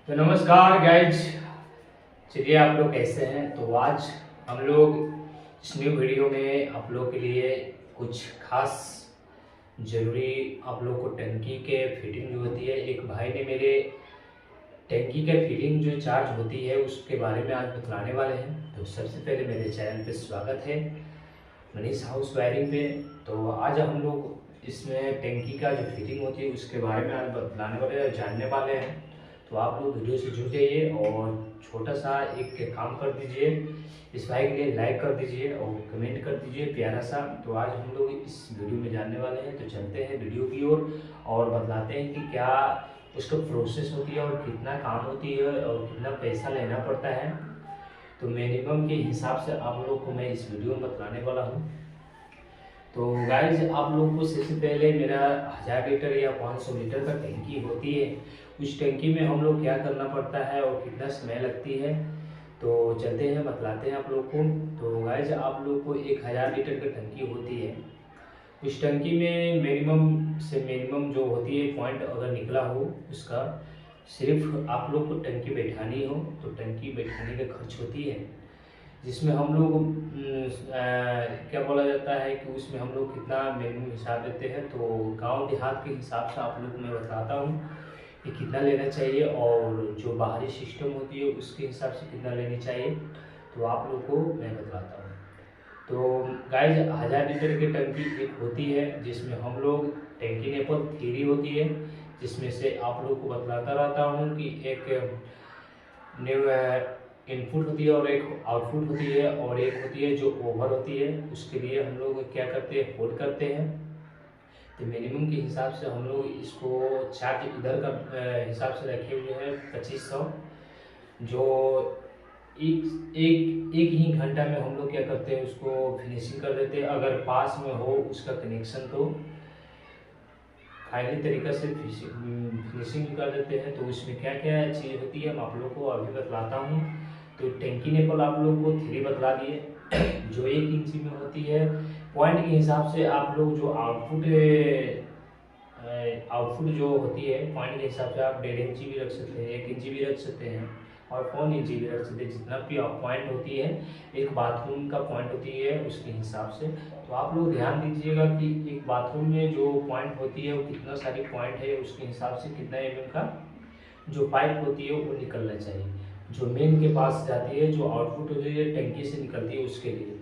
तो नमस्कार गाइज। चलिए, आप लोग कैसे हैं? तो आज हम लोग इस न्यू वीडियो में आप लोग के लिए कुछ खास ज़रूरी आप लोग को टंकी के फिटिंग जो होती है, एक भाई ने मेरे टंकी के फिटिंग जो चार्ज होती है उसके बारे में आज बतलाने वाले हैं। तो सबसे पहले मेरे चैनल पे स्वागत है, मनीष हाउस वायरिंग पे। तो आज हम लोग इसमें टंकी का जो फिटिंग होती है उसके बारे में आज बतलाने वाले जानने वाले हैं। तो आप लोग वीडियो से जुड़ जाइए और छोटा सा एक काम कर दीजिए, इस भाई के लिए लाइक कर दीजिए और कमेंट कर दीजिए प्यारा सा। तो आज हम लोग इस वीडियो में जानने वाले हैं। तो चलते हैं वीडियो की ओर और बतलाते हैं कि क्या उसका प्रोसेस होती है और कितना काम होती है और कितना पैसा लेना पड़ता है। तो मिनिमम के हिसाब से आप लोग को मैं इस वीडियो में बतलाने वाला हूँ। तो गाइज, आप लोग को सबसे पहले मेरा 1000 लीटर या 500 लीटर का टंकी होती है, उस टंकी में हम लोग क्या करना पड़ता है और कितना समय लगती है। तो चलते हैं बतलाते हैं आप लोग को। तो गाइज, आप लोग को 1000 लीटर की टंकी होती है। उस टंकी में मिनिमम से मिनिमम जो होती है पॉइंट अगर निकला हो उसका, सिर्फ आप लोग को टंकी बैठानी हो तो टंकी बैठाने का खर्च होती है, जिसमें हम लोग क्या बोला जाता है कि उसमें हम लोग कितना मिनिमम हिसाब देते हैं। तो गांव देहात के हिसाब से आप लोग को मैं बताता हूँ कि कितना लेना चाहिए और जो बाहरी सिस्टम होती है उसके हिसाब से कितना लेनी चाहिए। तो आप लोग को मैं बताता हूँ। तो गाइज, 1000 लीटर की टंकी एक होती है जिसमें हम लोग टंकी नेपल 3 होती है, जिसमें से आप लोग को बतलाता रहता हूँ कि एक न्यू इनपुट होती है और एक आउटपुट होती है और एक होती है जो ओवर होती है। उसके लिए हम लोग क्या करते हैं, होल्ड करते हैं। तो मिनिमम के हिसाब से हम लोग इसको चार्ज इधर का हिसाब से रखे हुए हैं 2500, जो एक ही घंटा में हम लोग क्या करते हैं उसको फिनिशिंग कर देते हैं। अगर पास में हो उसका कनेक्शन तो फाइनली तरीका से फिनिशिंग कर देते हैं। तो उसमें क्या क्या चीज़ होती है मैं आप लोग को अभी बतलाता हूँ। तो टंकी नेपल आप लोग को 3 बतला दिए जो 1 इंची में होती है। पॉइंट के हिसाब से आप लोग जो आउटपुट जो होती है पॉइंट के हिसाब से आप 1.5 इंची भी रख सकते हैं, 1 इंची भी रख सकते हैं और 4 इंची भी रख सकते हैं। जितना भी पॉइंट होती है, एक बाथरूम का पॉइंट होती है उसके हिसाब से। तो आप लोग ध्यान दीजिएगा कि एक बाथरूम में जो पॉइंट होती है वो कितना सारी पॉइंट है, उसके हिसाब से कितना mm का जो पाइप होती है वो निकलना चाहिए, जो मेन के पास जाती है, जो आउटपुट होती है टंकी से निकलती है उसके लिए।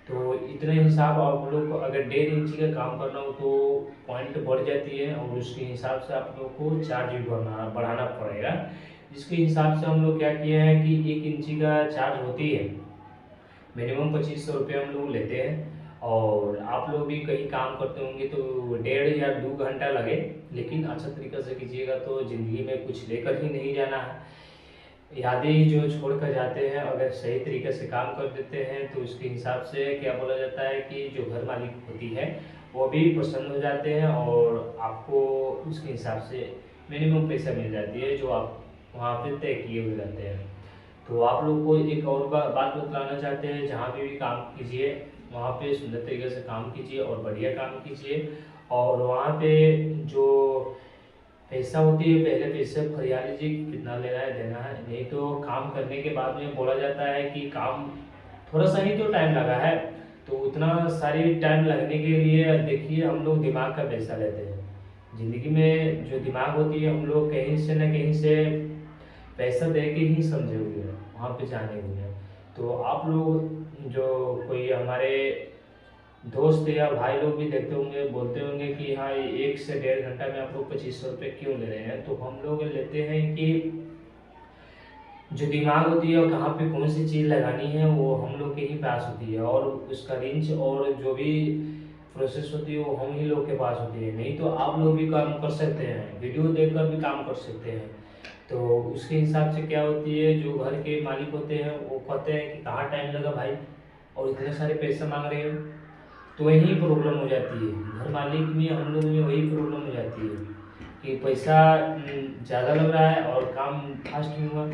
तो इतने हिसाब आप लोग को अगर 1.5 इंची का काम करना हो तो पॉइंट बढ़ जाती है और उसके हिसाब से आप लोग को चार्ज भी बढ़ाना पड़ेगा। जिसके हिसाब से हम लोग क्या किए हैं कि 1 इंची का चार्ज होती है मिनिमम 2500 रुपये हम लोग लेते हैं। और आप लोग भी कहीं काम करते होंगे तो 1.5 या 2 घंटा लगे, लेकिन अच्छा तरीक़े से कीजिएगा तो ज़िंदगी में कुछ लेकर ही नहीं जाना है। यादें जो छोड़ कर जाते हैं, अगर सही तरीके से काम कर देते हैं तो उसके हिसाब से क्या बोला जाता है कि जो घर मालिक होती है वो भी प्रसन्न हो जाते हैं और आपको उसके हिसाब से मिनिमम पैसा मिल जाती है जो आप वहाँ पे तय किए हुए रहते हैं। तो आप लोग को एक और बात बतलाना चाहते हैं, जहाँ भी काम कीजिए वहाँ पे सुंदर तरीके से काम कीजिए और बढ़िया काम कीजिए। और वहाँ पे जो पैसा होती है पहले पैसे फरियाद लीजिए कितना लेना है देना है, नहीं तो काम करने के बाद में बोला जाता है कि काम थोड़ा सा ही तो टाइम लगा है। तो उतना सारी टाइम लगने के लिए देखिए हम लोग दिमाग का पैसा लेते हैं। ज़िंदगी में जो दिमाग होती है हम लोग कहीं से न कहीं से पैसा दे के ही समझे हुए हैं, वहाँ पे जाने हुए हैं। तो आप लोग जो कोई हमारे दोस्त या भाई लोग भी देखते होंगे, बोलते होंगे कि हाँ 1 से 1.5 घंटा में आप लोग 2500 रुपये क्यों ले रहे हैं। तो हम लोग लेते हैं कि जो दिमाग होती है कहाँ पे कौन सी चीज़ लगानी है वो हम लोग के ही पास होती है और उसका रेंज और जो भी प्रोसेस होती है वो हम ही लोग के पास होती है। नहीं तो आप लोग भी काम कर सकते हैं, वीडियो देखकर भी काम कर सकते हैं। तो उसके हिसाब से क्या होती है, जो घर के मालिक होते हैं वो कहते हैं कि कहाँ टाइम लगा भाई और इतने सारे पैसे मांग रहे हो। तो वही प्रॉब्लम हो जाती है, घर मालिक में हम लोग में वही प्रॉब्लम हो जाती है कि पैसा ज़्यादा लग रहा है और काम फास्ट नहीं हुआ।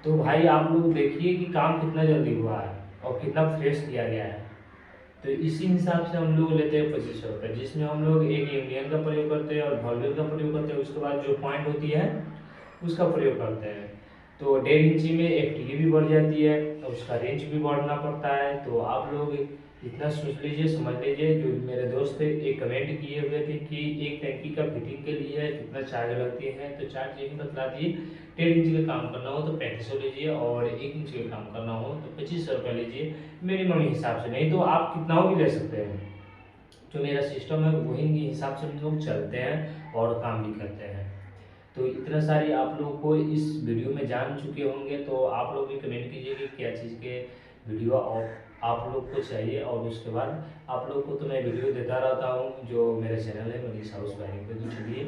तो भाई आप लोग देखिए कि काम कितना जल्दी हुआ है और कितना फ्रेश किया गया है। तो इसी हिसाब से हम लोग लेते हैं 2500 रुपये, जिसमें हम लोग एक इंडियन का प्रयोग करते हैं और वॉल्यूम का प्रयोग करते हैं। उसके बाद जो पॉइंट होती है उसका प्रयोग करते हैं। तो 1.5 इंची में FTE भी बढ़ जाती है, तो उसका रेंज भी बढ़ना पड़ता है। तो आप लोग इतना सोच लीजिए, समझ लीजिए। जो मेरे दोस्त एक कमेंट किए हुए थे कि एक टंकी का फिटिंग के लिए कितना चार्ज लगती है, तो चार्ज यही बतला दिए। 1.5 इंच का काम करना हो तो 3500 लीजिए, और 1 इंच का काम करना हो तो 2500 रुपये लीजिए मिनिमम हिसाब से। नहीं तो आप कितना भी ले सकते हैं। जो मेरा सिस्टम है वही के हिसाब से हम लोग चलते हैं और काम भी करते हैं। तो इतना सारी आप लोग को इस वीडियो में जान चुके होंगे, तो आप लोग भी कमेंट कीजिए कि क्या चीज़ के वीडियो और आप लोग को चाहिए। और उसके बाद आप लोग को तो मैं वीडियो देता रहता हूँ, जो मेरा चैनल है मनीष हाउस वायरिंग पे। तो चलिए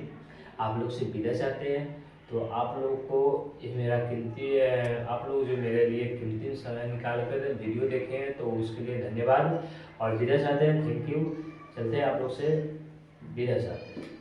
आप लोग से विदा चाहते हैं। तो आप लोग को ये मेरा कीमती आप लोग जो मेरे लिए कीमती समय निकाल कर वीडियो देखे हैं, तो उसके लिए धन्यवाद और विदा चाहते हैं। Thank you. चलते हैं आप लोग से विदा चाहते हैं।